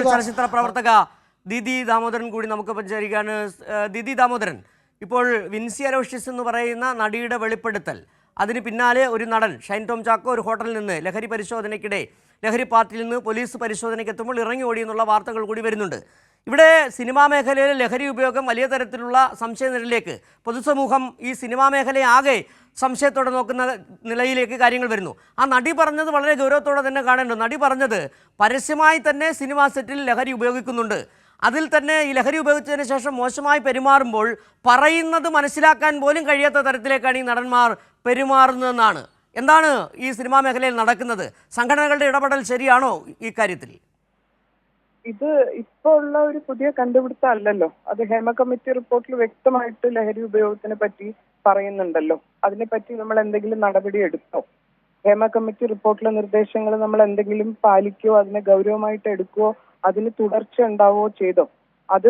ചലച്ചിത്ര പ്രവർത്തക ദീദി ദാമോദരൻ കൂടി നമുക്ക് പരിചരിക്കാണ്. ദീദി ദാമോദരൻ, ഇപ്പോൾ വിൻസി അലോഷ്യസ് എന്ന് പറയുന്ന നടിയുടെ വെളിപ്പെടുത്തൽ, അതിന് പിന്നാലെ ഒരു നടൻ ഷൈൻ ടോം ചാക്കോ ഒരു ഹോട്ടലിൽ നിന്ന് ലഹരി പരിശോധനയ്ക്കിടെ ലഹരി പാർട്ടിയിൽ നിന്ന് പോലീസ് പരിശോധനയ്ക്ക് എത്തുമ്പോൾ ഇറങ്ങി ഓടി എന്നുള്ള വാർത്തകൾ കൂടി വരുന്നുണ്ട്. ഇവിടെ സിനിമാ മേഖലയിലെ ലഹരി ഉപയോഗം വലിയ തരത്തിലുള്ള സംശയനിലയിലേക്ക് പൊതുസമൂഹം ഈ സിനിമാ മേഖലയെ ആകെ സംശയത്തോടെ നോക്കുന്ന നിലയിലേക്ക് കാര്യങ്ങൾ വരുന്നു. ആ നടി പറഞ്ഞത് വളരെ ഗൗരവത്തോടെ തന്നെ കാണേണ്ടത്. നടി പറഞ്ഞത് പരസ്യമായി തന്നെ സിനിമാ സെറ്റിൽ ലഹരി ഉപയോഗിക്കുന്നുണ്ട്. അതിൽ തന്നെ ഈ ലഹരി ഉപയോഗിച്ചതിന് ശേഷം മോശമായി പെരുമാറുമ്പോൾ പറയുന്നത് മനസ്സിലാക്കാൻ പോലും കഴിയാത്ത തരത്തിലേക്കാണ് ഈ നടന്മാർ പെരുമാറുന്നതെന്നാണ്. എന്താണ് ഈ സിനിമാ മേഖലയിൽ നടക്കുന്നത്? സംഘടനകളുടെ ഇടപെടൽ ശരിയാണോ ഈ കാര്യത്തിൽ? ഇത് ഇപ്പോൾ ഉള്ള ഒരു പുതിയ കണ്ടുപിടുത്തം അല്ലല്ലോ. അത് ഹേമ കമ്മിറ്റി റിപ്പോർട്ടിൽ വ്യക്തമായിട്ട് ലഹരി ഉപയോഗത്തിനെ പറ്റി പറയുന്നുണ്ടല്ലോ. അതിനെപ്പറ്റി നമ്മൾ എന്തെങ്കിലും നടപടി എടുത്തോ? ഹേമ കമ്മിറ്റി റിപ്പോർട്ടിലെ നിർദ്ദേശങ്ങൾ നമ്മൾ എന്തെങ്കിലും പാലിക്കുകയോ അതിനെ ഗൗരവമായിട്ട് എടുക്കുകയോ അതിന് തുടർച്ച ഉണ്ടാവുകയോ ചെയ്തോ? അത്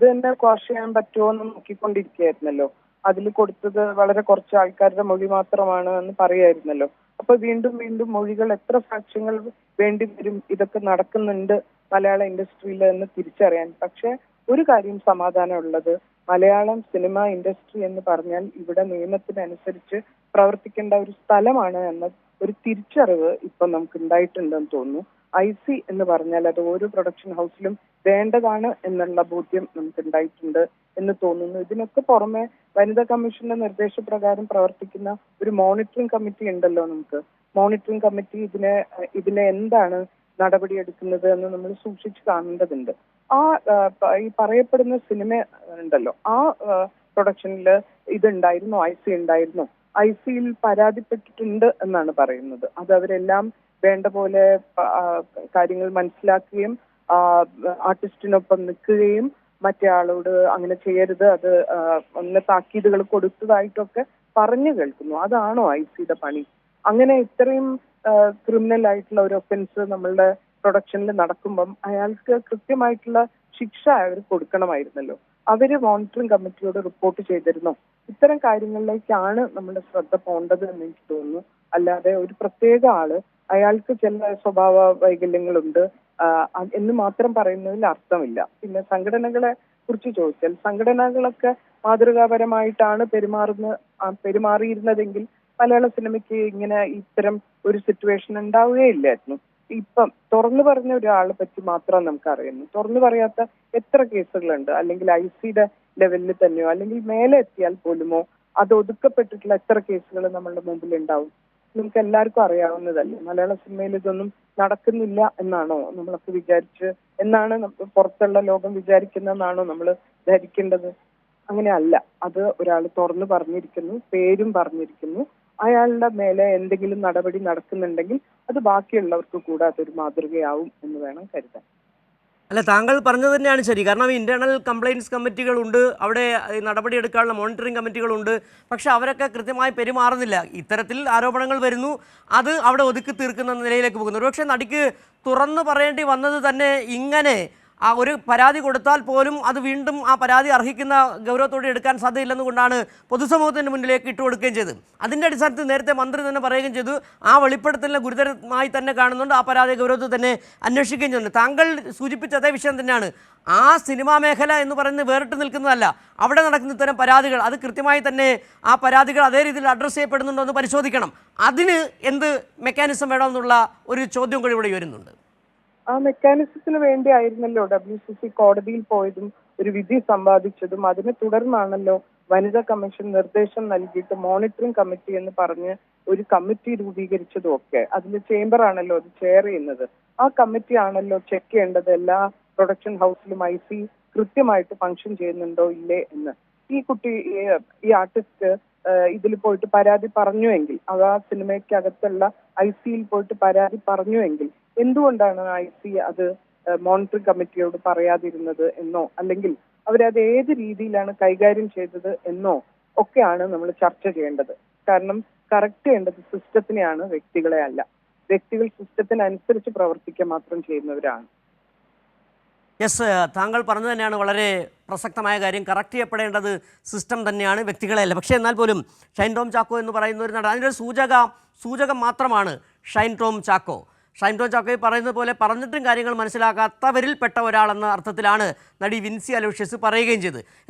തന്നെ ക്വാഷ് ചെയ്യാൻ പറ്റുമോ എന്ന് നോക്കിക്കൊണ്ടിരിക്കുകയായിരുന്നല്ലോ. അതിൽ കൊടുത്തത് വളരെ കുറച്ച് ആൾക്കാരുടെ മൊഴി മാത്രമാണ് എന്ന് പറയായിരുന്നല്ലോ. അപ്പൊ വീണ്ടും വീണ്ടും മൊഴികൾ എത്ര സാക്ഷ്യങ്ങൾ വേണ്ടി വരും ഇതൊക്കെ നടക്കുന്നുണ്ട് മലയാള ഇൻഡസ്ട്രിയിൽ എന്ന് തിരിച്ചറിയാൻ? പക്ഷെ ഒരു കാര്യം സമാധാനമുള്ളത്, മലയാളം സിനിമ ഇൻഡസ്ട്രി എന്ന് പറഞ്ഞാൽ ഇവിടെ നിയമത്തിനനുസരിച്ച് പ്രവർത്തിക്കേണ്ട ഒരു സ്ഥലമാണ് എന്ന ഒരു തിരിച്ചറിവ് ഇപ്പൊ നമുക്ക് ഉണ്ടായിട്ടുണ്ടെന്ന് തോന്നുന്നു. IC എന്ന് പറഞ്ഞാൽ അത് ഓരോ പ്രൊഡക്ഷൻ ഹൗസിലും വേണ്ടതാണ് എന്നുള്ള ബോധ്യം നമുക്ക് ഉണ്ടായിട്ടുണ്ട് എന്ന് തോന്നുന്നു. ഇതിനൊക്കെ പുറമെ വനിതാ കമ്മീഷന്റെ നിർദ്ദേശപ്രകാരം പ്രവർത്തിക്കുന്ന ഒരു മോണിറ്ററിംഗ് കമ്മിറ്റി ഉണ്ടല്ലോ. നമുക്ക് മോണിറ്ററിംഗ് കമ്മിറ്റി ഇതിനെ എന്താണ് നടപടിയെടുക്കുന്നത് എന്ന് നമ്മൾ സൂക്ഷിച്ച് കാണേണ്ടതുണ്ട്. ഈ പറയപ്പെടുന്ന സിനിമ ഉണ്ടല്ലോ, ആ പ്രൊഡക്ഷനിൽ ഇതുണ്ടായിരുന്നു, IC ഉണ്ടായിരുന്നു. ICയിൽ പരാതിപ്പെട്ടിട്ടുണ്ട് എന്നാണ് പറയുന്നത്. അത് അവരെല്ലാം വേണ്ട പോലെ കാര്യങ്ങൾ മനസ്സിലാക്കുകയും ആർട്ടിസ്റ്റിനൊപ്പം നിൽക്കുകയും മറ്റേ ആളോട് അങ്ങനെ ചെയ്യരുത്, അത് അങ്ങനെ താക്കീതുകൾ കൊടുത്തതായിട്ടൊക്കെ പറഞ്ഞു കേൾക്കുന്നു. അതാണോ ICയുടെ പണി? അങ്ങനെ ഇത്രയും ക്രിമിനൽ ആയിട്ടുള്ള ഒരു ഒഫൻസ് നമ്മളുടെ പ്രൊഡക്ഷനിൽ നടക്കുമ്പം അയാൾക്ക് കൃത്യമായിട്ടുള്ള ശിക്ഷ അവർ കൊടുക്കണമായിരുന്നല്ലോ. അവര് മോണിറ്ററിംഗ് കമ്മിറ്റിയോട് റിപ്പോർട്ട് ചെയ്തിരുന്നോ? ഇത്തരം കാര്യങ്ങളിലേക്കാണ് നമ്മുടെ ശ്രദ്ധ പോകേണ്ടത് എന്ന് എനിക്ക് തോന്നുന്നു. അല്ലാതെ ഒരു പ്രത്യേക ആള് അയാൾക്ക് ചില സ്വഭാവ വൈകല്യങ്ങളുണ്ട് എന്ന് മാത്രം പറയുന്നതിൽ അർത്ഥമില്ല. പിന്നെ സംഘടനകളെ കുറിച്ച് ചോദിച്ചാൽ, സംഘടനകളൊക്കെ മാതൃകാപരമായിട്ടാണ് പെരുമാറിയിരുന്നതെങ്കിൽ മലയാള സിനിമയ്ക്ക് ഇങ്ങനെ ഇത്തരം ഒരു സിറ്റുവേഷൻ ഉണ്ടാവുകയില്ലായിരുന്നു. ഇപ്പം തുറന്നു പറഞ്ഞ ഒരാളെ പറ്റി മാത്രം നമുക്ക് അറിയുന്നു. തുറന്നു പറയാത്ത എത്ര കേസുകളുണ്ട്? അല്ലെങ്കിൽ ICയുടെ ലെവലിൽ തന്നെയോ അല്ലെങ്കിൽ മേലെ എത്തിയാൽ പോലുമോ അത് ഒതുക്കപ്പെട്ടിട്ടുള്ള എത്ര കേസുകൾ നമ്മളുടെ മുമ്പിൽ ഉണ്ടാവും? നമുക്ക് എല്ലാവർക്കും അറിയാവുന്നതല്ലേ. മലയാള സിനിമയിൽ ഇതൊന്നും നടക്കുന്നില്ല എന്നാണോ നമ്മളൊക്കെ എന്നാണ് പുറത്തുള്ള ലോകം വിചാരിക്കുന്നതെന്നാണോ നമ്മൾ ധരിക്കേണ്ടത്? അങ്ങനെ അല്ല. അത് ഒരാൾ തുറന്നു പറഞ്ഞിരിക്കുന്നു, പേരും പറഞ്ഞിരിക്കുന്നു. അയാളുടെ മേലെ എന്തെങ്കിലും നടപടി നടക്കുന്നുണ്ടെങ്കിൽ അത് ബാക്കിയുള്ളവർക്ക് കൂടെ അതൊരു മാതൃകയാവും എന്ന് വേണം കരുതാൻ. അല്ല, താങ്കൾ പറഞ്ഞത് തന്നെയാണ് ശരി. കാരണം ഇന്റേണൽ കംപ്ലയിൻറ്റ്സ് കമ്മിറ്റികളുണ്ട്, അവിടെ നടപടിയെടുക്കാനുള്ള മോണിറ്ററിംഗ് കമ്മിറ്റികളുണ്ട്. പക്ഷെ അവരൊക്കെ കൃത്യമായി പെരുമാറുന്നില്ല. ഇത്തരത്തിൽ ആരോപണങ്ങൾ വരുന്നു, അത് അവിടെ ഒതുക്കി തീർക്കുന്ന നിലയിലേക്ക് പോകുന്നു. ഒരുപക്ഷെ നടിക്ക് തുറന്നു പറയേണ്ടി വന്നത് തന്നെ ഇങ്ങനെ ഒരു പരാതി കൊടുത്താൽ പോലും അത് വീണ്ടും ആ പരാതി അർഹിക്കുന്ന ഗൗരവത്തോടെ എടുക്കാൻ സാധ്യതയില്ലെന്നുകൊണ്ടാണ് പൊതുസമൂഹത്തിന് മുന്നിലേക്ക് ഇട്ടുകൊടുക്കുകയും ചെയ്തത്. അതിൻ്റെ അടിസ്ഥാനത്തിൽ നേരത്തെ മന്ത്രി തന്നെ പറയുകയും ചെയ്തു, ആ വെളിപ്പെടുത്തലിനെ ഗുരുതരമായി തന്നെ കാണുന്നുണ്ട്, ആ പരാതി ഗൗരവത്തിൽ തന്നെ അന്വേഷിക്കുകയും ചെയ്യുന്നുണ്ട്. താങ്കൾ സൂചിപ്പിച്ച അതേ വിഷയം തന്നെയാണ്. ആ സിനിമാ മേഖല എന്ന് പറയുന്നത് വേറിട്ട് നിൽക്കുന്നതല്ല. അവിടെ നടക്കുന്ന ഇത്തരം പരാതികൾ അത് കൃത്യമായി തന്നെ ആ പരാതികൾ അതേ രീതിയിൽ അഡ്രസ്സ് ചെയ്യപ്പെടുന്നുണ്ടോ എന്ന് പരിശോധിക്കണം. അതിന് എന്ത് മെക്കാനിസം വേണമെന്നുള്ള ഒരു ചോദ്യം കൂടി ഇവിടെ വരുന്നുണ്ട്. ആ മെക്കാനിസത്തിന് വേണ്ടി ആയിരുന്നല്ലോ WCC കോടതിയിൽ പോയതും ഒരു വിധി സമ്പാദിച്ചതും. അതിനെ തുടർന്നാണല്ലോ വനിതാ കമ്മീഷൻ നിർദ്ദേശം നൽകിയിട്ട് മോണിറ്ററിംഗ് കമ്മിറ്റി എന്ന് പറഞ്ഞ് ഒരു കമ്മിറ്റി രൂപീകരിച്ചതും ഒക്കെ. അതിന്റെ ചേംബർ ആണല്ലോ അത് ചെയർ ചെയ്യുന്നത്. ആ കമ്മിറ്റി ആണല്ലോ ചെക്ക് ചെയ്യേണ്ടത് എല്ലാ പ്രൊഡക്ഷൻ ഹൗസിലും IC കൃത്യമായിട്ട് ഫംഗ്ഷൻ ചെയ്യുന്നുണ്ടോ ഇല്ലേ എന്ന്. ഈ ആർട്ടിസ്റ്റ് ഇതിൽ പോയിട്ട് പരാതി പറഞ്ഞുവെങ്കിൽ, ആ സിനിമയ്ക്കകത്തുള്ള ICയിൽ പോയിട്ട് പരാതി പറഞ്ഞുവെങ്കിൽ എന്തുകൊണ്ടാണ് IC അത് മോണിറ്ററിംഗ് കമ്മിറ്റിയോട് പറയാതിരുന്നത് എന്നോ അല്ലെങ്കിൽ അവരത് ഏത് രീതിയിലാണ് കൈകാര്യം ചെയ്തത് എന്നോ ഒക്കെയാണ് നമ്മൾ ചർച്ച ചെയ്യേണ്ടത്. കാരണം കറക്റ്റ് ചെയ്യേണ്ടത് സിസ്റ്റത്തിനെയാണ്, വ്യക്തികളെ അല്ല. വ്യക്തികൾ സിസ്റ്റത്തിനനുസരിച്ച് പ്രവർത്തിക്കുക മാത്രം ചെയ്യുന്നവരാണ്. യെസ്, താങ്കൾ പറഞ്ഞു തന്നെയാണ് വളരെ പ്രസക്തമായ കാര്യം. കറക്റ്റ് ചെയ്യപ്പെടേണ്ടത് സിസ്റ്റം തന്നെയാണ്, വ്യക്തികളെയല്ല. പക്ഷേ എന്നാൽ പോലും ഷൈൻ ടോം ചാക്കോ എന്ന് പറയുന്ന ഒരു നടൻ, അതിൻ്റെ സൂചകം മാത്രമാണ് ഷൈൻ ടോം ചാക്കോ. ഷൈൻ ടോം ചാക്കോ പറയുന്നത് പോലെ പറഞ്ഞിട്ടും കാര്യങ്ങൾ മനസ്സിലാക്കാത്തവരിൽ പെട്ട ഒരാളെന്ന അർത്ഥത്തിലാണ് നടി വിൻസി അലോഷ്യസ് പറയുകയും ചെയ്തത്.